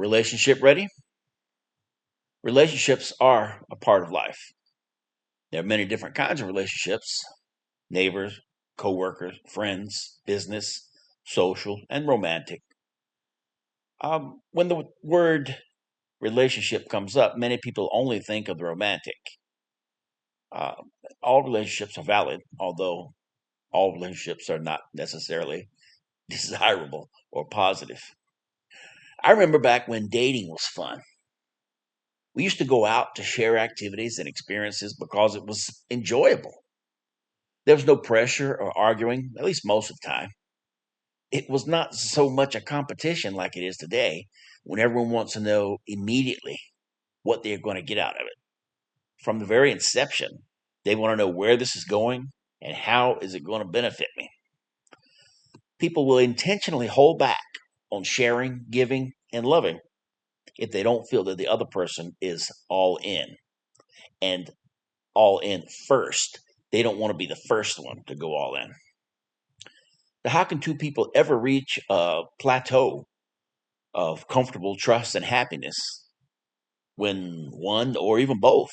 Relationship ready? Relationships are a part of life. There are many different kinds of relationships: neighbors, co-workers, friends, business, social, and romantic. When the word relationship comes up, many people only think of the romantic. Uh, all relationships are valid, although all relationships are not necessarily desirable or positive. I remember back when dating was fun. We used to go out to share activities and experiences because it was enjoyable. There was no pressure or arguing, at least most of the time. It was not so much a competition like it is today, when everyone wants to know immediately what they're going to get out of it. From the very inception, they want to know where this is going and how is it going to benefit me. People will intentionally hold back on sharing, giving, and loving if they don't feel that the other person is all in, and all in first. They don't want to be the first one to go all in. Now, how can two people ever reach a plateau of comfortable trust and happiness when one or even both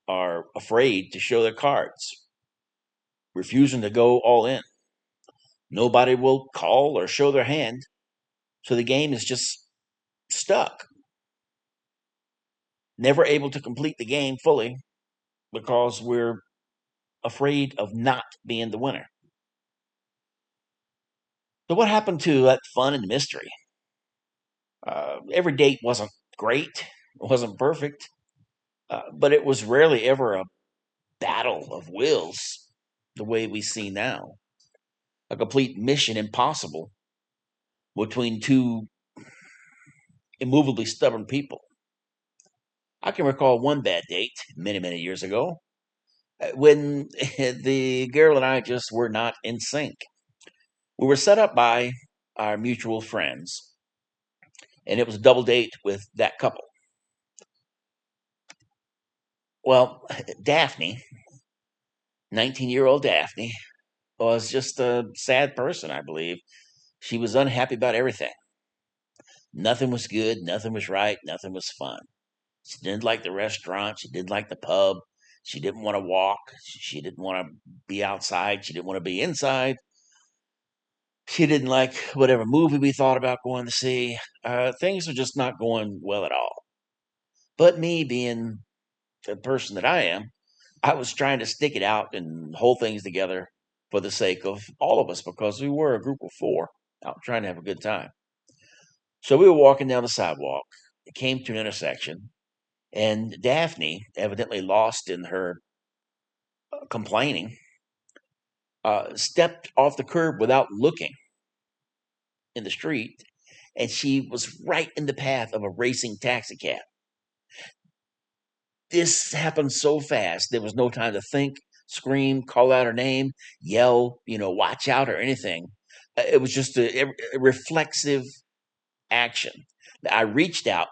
are afraid to show their cards, refusing to go all in? Nobody will call or show their hand, so the game is just stuck, never able to complete the game fully because we're afraid of not being the winner. So, what happened to that fun and mystery? Every date wasn't great, it wasn't perfect, but it was rarely ever a battle of wills the way we see now. A complete mission impossible between two immovably stubborn people. I can recall one bad date many, many years ago when the girl and I just were not in sync. We were set up by our mutual friends, and it was a double date with that couple. Well, Daphne, 19-year-old Daphne, was just a sad person, I believe. She was unhappy about everything. Nothing was good, nothing was right, nothing was fun. She didn't like the restaurant, she didn't like the pub, she didn't want to walk, she didn't want to be outside, she didn't want to be inside. She didn't like whatever movie we thought about going to see. Things were just not going well at all. But me, being the person that I am, I was trying to stick it out and hold things together for the sake of all of us, because we were a group of four out trying to have a good time. So we were walking down the sidewalk. It came to an intersection, and Daphne, evidently lost in her complaining, stepped off the curb without looking in the street, and she was right in the path of a racing taxi cab. This happened so fast, there was no time to think, scream, call out her name, yell, watch out or anything. It was just a reflexive action. I reached out,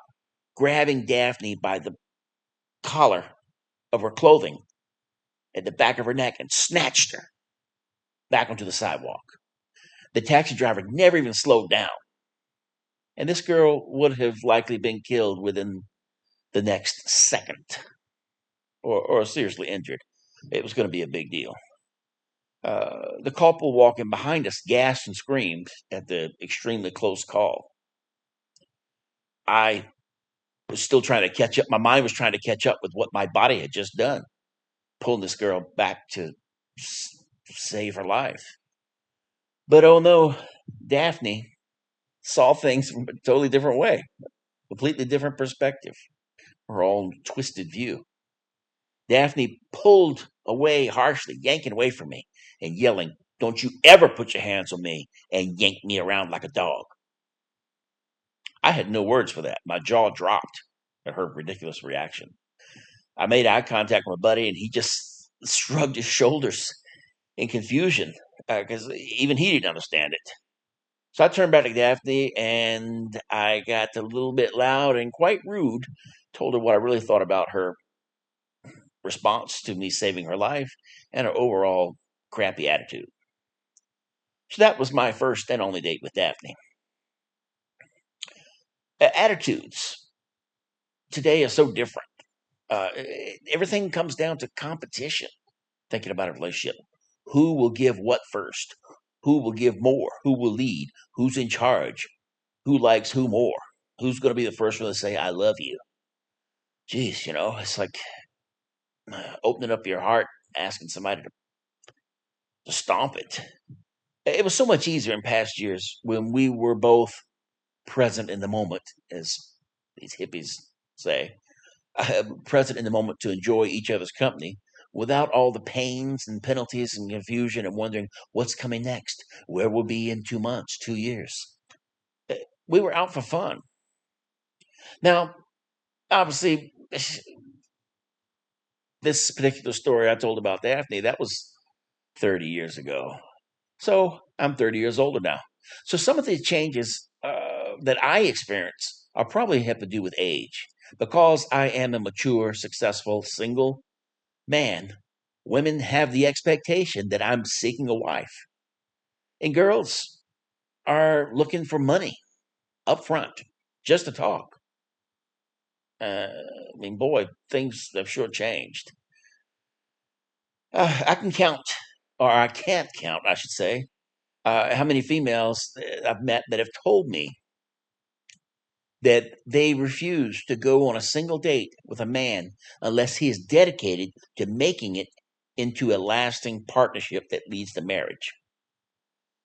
grabbing Daphne by the collar of her clothing at the back of her neck, and snatched her back onto the sidewalk. The taxi driver never even slowed down, and this girl would have likely been killed within the next second, or seriously injured. It was going to be a big deal. The couple walking behind us gasped and screamed at the extremely close call. I was still trying to catch up. My mind was trying to catch up with what my body had just done, pulling this girl back to save her life. But oh no, Daphne saw things from a totally different way, completely different perspective, her own twisted view. Daphne pulled away harshly, yanking away from me and yelling, "Don't you ever put your hands on me," and yanked me around like a dog. I had no words for that. My jaw dropped at her ridiculous reaction. I made eye contact with my buddy, and he just shrugged his shoulders in confusion because even he didn't understand it. So I turned back to Daphne, and I got a little bit loud and quite rude, told her what I really thought about her response to me saving her life and her overall crappy attitude. So that was my first and only date with Daphne. Attitudes today are so different. Everything comes down to competition. Thinking about a relationship, who will give what first? Who will give more? Who will lead? Who's in charge? Who likes who more? Who's going to be the first one to say "I love you"? Geez, it's like opening up your heart, asking somebody to stomp it. It was so much easier in past years when we were both present in the moment, as these hippies say, present in the moment to enjoy each other's company without all the pains and penalties and confusion and wondering what's coming next, where we'll be in 2 months, 2 years. Uh, We were out for fun. Now, obviously, this particular story I told about Daphne, that was 30 years ago. So I'm 30 years older now. So some of the changes that I experience are probably have to do with age. Because I am a mature, successful, single man, women have the expectation that I'm seeking a wife. And girls are looking for money up front just to talk. I mean, boy, things have sure changed. I can count, or I can't count, I should say, how many females I've met that have told me that they refuse to go on a single date with a man unless he is dedicated to making it into a lasting partnership that leads to marriage.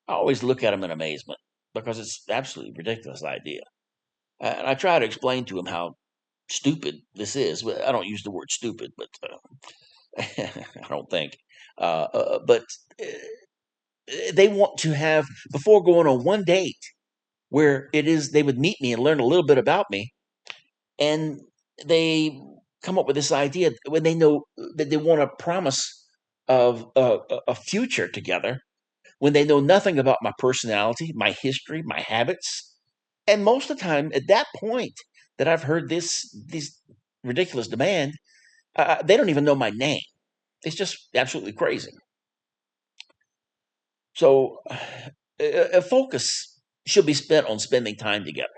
I always look at them in amazement because it's absolutely ridiculous idea. And I try to explain to him how stupid this is. Well, I don't use the word stupid, but I don't think. But they want to have, before going on one date, where it is they would meet me and learn a little bit about me, and they come up with this idea when they know that they want a promise of a future together, when they know nothing about my personality, my history, my habits. And most of the time, at that point that I've heard these ridiculous demand, they don't even know my name. It's just absolutely crazy. So, a focus should be spent on spending time together.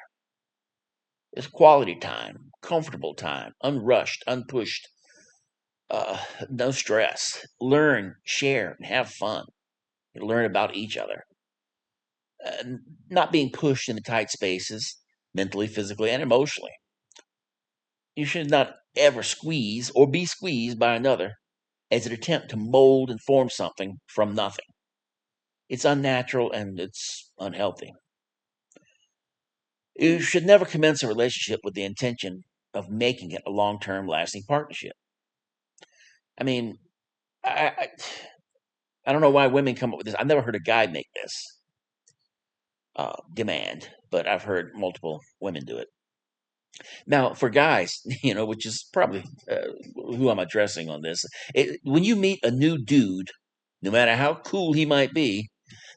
It's quality time, comfortable time, unrushed, unpushed, no stress. Learn, share, and have fun. And learn about each other. Not being pushed into tight spaces, mentally, physically, and emotionally. You should not ever squeeze or be squeezed by another as an attempt to mold and form something from nothing. It's unnatural and it's unhealthy. You should never commence a relationship with the intention of making it a long term lasting partnership. I mean, I, I, I don't know why women come up with this. I've never heard a guy make this demand, but I've heard multiple women do it. Now, for guys, which is probably who I'm addressing on this, when you meet a new dude, no matter how cool he might be,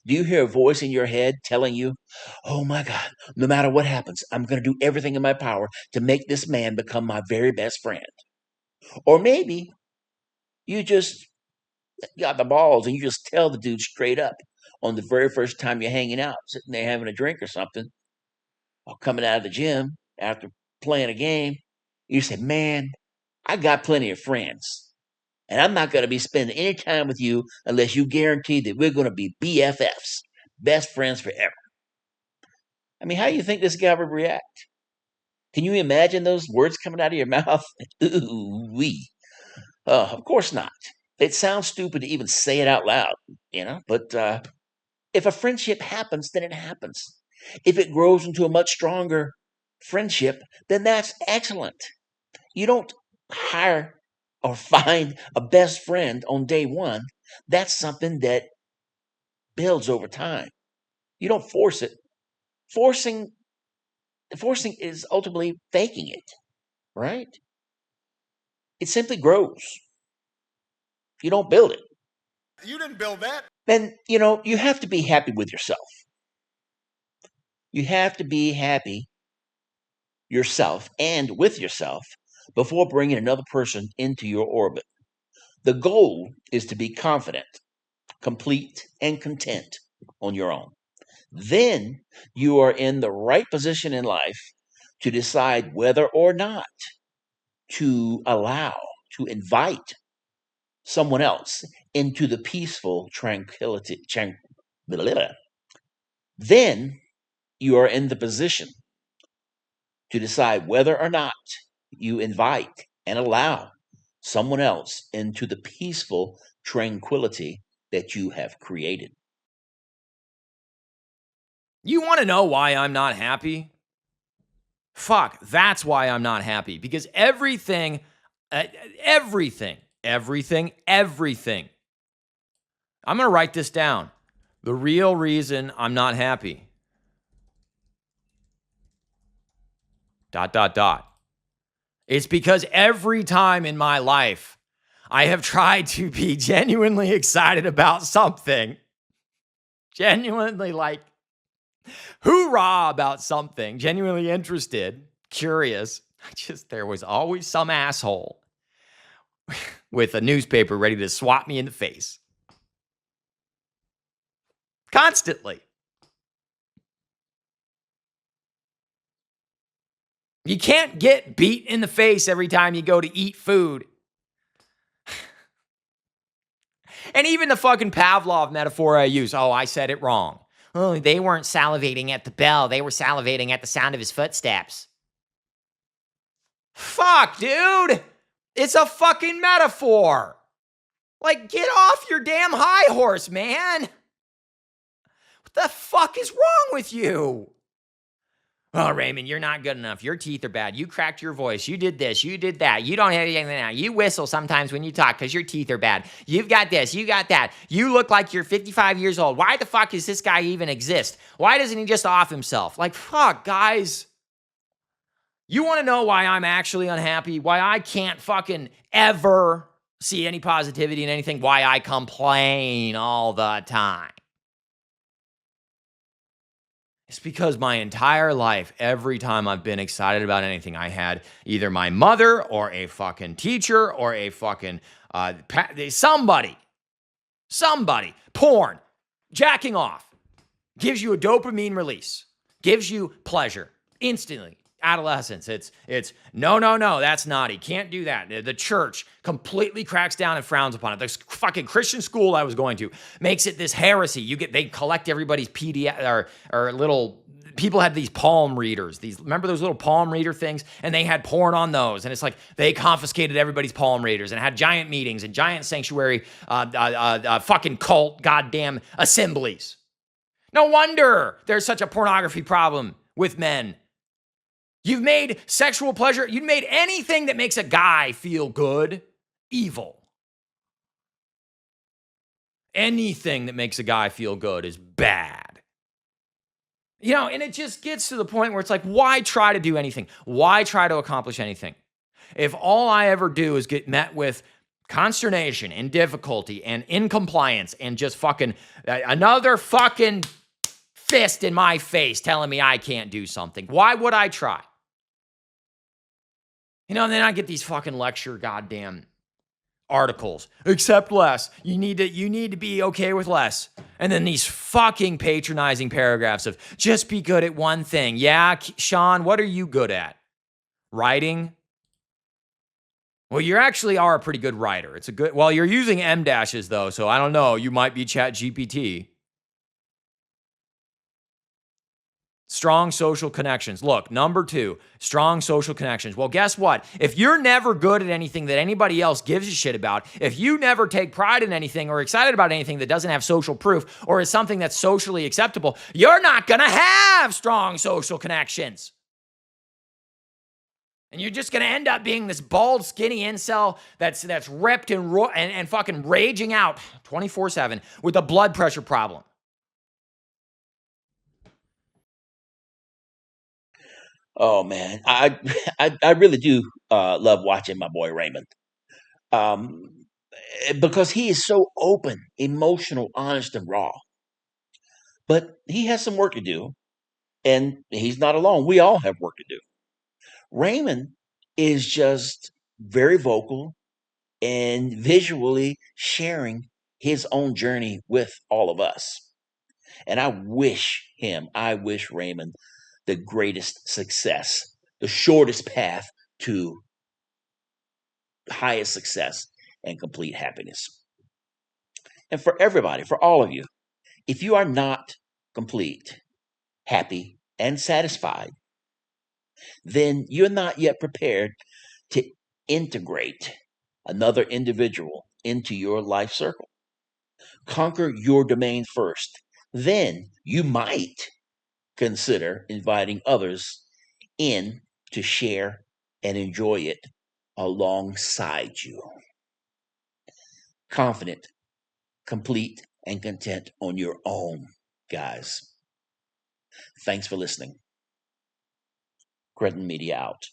do you hear a voice in your head telling you, "Oh my God, no matter what happens, I'm going to do everything in my power to make this man become my very best friend"? Or maybe you just got the balls and you just tell the dude straight up on the very first time you're hanging out, sitting there having a drink or something, or coming out of the gym after playing a game. You say, "Man, I got plenty of friends, and I'm not going to be spending any time with you unless you guarantee that we're going to be BFFs, best friends forever." I mean, how do you think this guy would react? Can you imagine those words coming out of your mouth? Ooh, wee. Of course not. It sounds stupid to even say it out loud, but if a friendship happens, then it happens. If it grows into a much stronger friendship, then that's excellent. You don't hire or find a best friend on day one. That's something that builds over time. You don't force it. Forcing forcing is ultimately faking it, right? It simply grows. You don't build it. You didn't build that. Then, you have to be happy with yourself. You have to be happy yourself and with yourself before bringing another person into your orbit. The goal is to be confident, complete, and content on your own. Then you are in the right position in life to decide whether or not to invite someone else into the peaceful tranquility. Then you are in the position to decide whether or not you invite and allow someone else into the peaceful tranquility that you have created. You want to know why I'm not happy? Fuck, that's why I'm not happy. Because everything. I'm going to write this down. The real reason I'm not happy. ... It's because every time in my life I have tried to be genuinely excited about something, genuinely like hoorah about something, genuinely interested, curious, there was always some asshole with a newspaper ready to swat me in the face. Constantly. You can't get beat in the face every time you go to eat food. And even the fucking Pavlov metaphor I use. Oh, I said it wrong. Oh, they weren't salivating at the bell. They were salivating at the sound of his footsteps. Fuck, dude. It's a fucking metaphor. Like, get off your damn high horse, man. What the fuck is wrong with you? Oh, Raymond, you're not good enough. Your teeth are bad. You cracked your voice. You did this. You did that. You don't have anything now. You whistle sometimes when you talk because your teeth are bad. You've got this. You got that. You look like you're 55 years old. Why the fuck does this guy even exist? Why doesn't he just off himself? Like, fuck, guys. You want to know why I'm actually unhappy? Why I can't fucking ever see any positivity in anything? Why I complain all the time? It's because my entire life, every time I've been excited about anything, I had either my mother or a fucking teacher or a fucking somebody, porn, jacking off, gives you a dopamine release, gives you pleasure instantly. Adolescence, it's no, that's naughty. Can't do that. The church completely cracks down and frowns upon it. The fucking Christian school I was going to makes it this heresy. They collect everybody's PDF or little. People had these palm readers. Remember those little palm reader things? And they had porn on those. And it's like they confiscated everybody's palm readers and had giant meetings and giant sanctuary fucking cult goddamn assemblies. No wonder there's such a pornography problem with men. You've made sexual pleasure, you've made anything that makes a guy feel good, evil. Anything that makes a guy feel good is bad. You know, and it just gets to the point where it's like, why try to do anything? Why try to accomplish anything? If all I ever do is get met with consternation and difficulty and incompliance and just fucking another fucking fist in my face telling me I can't do something, why would I try? You know, and then I get these fucking lecture goddamn articles. Accept less. You need to be okay with less. And then these fucking patronizing paragraphs of just be good at one thing. Yeah, Sean, what are you good at? Writing? Well, you actually are a pretty good writer. Well, you're using M dashes though, so I don't know. You might be Chat GPT. Strong social connections. Look, number 2, strong social connections. Well, guess what? If you're never good at anything that anybody else gives a shit about, if you never take pride in anything or excited about anything that doesn't have social proof or is something that's socially acceptable, you're not going to have strong social connections. And you're just going to end up being this bald, skinny incel that's ripped and fucking raging out 24/7 with a blood pressure problem. Oh man, I really do love watching my boy Raymond, because he is so open, emotional, honest, and raw. But he has some work to do, and he's not alone. We all have work to do. Raymond is just very vocal and visually sharing his own journey with all of us. And I wish Raymond the greatest success the shortest path to highest success and complete happiness. And for everybody, for all of you, if you are not complete, happy, and satisfied, then you're not yet prepared to integrate another individual into your life circle. Conquer your domain first. Then you might consider inviting others in to share and enjoy it alongside you. Confident, complete, and content on your own, guys. Thanks for listening. Cretin Media out.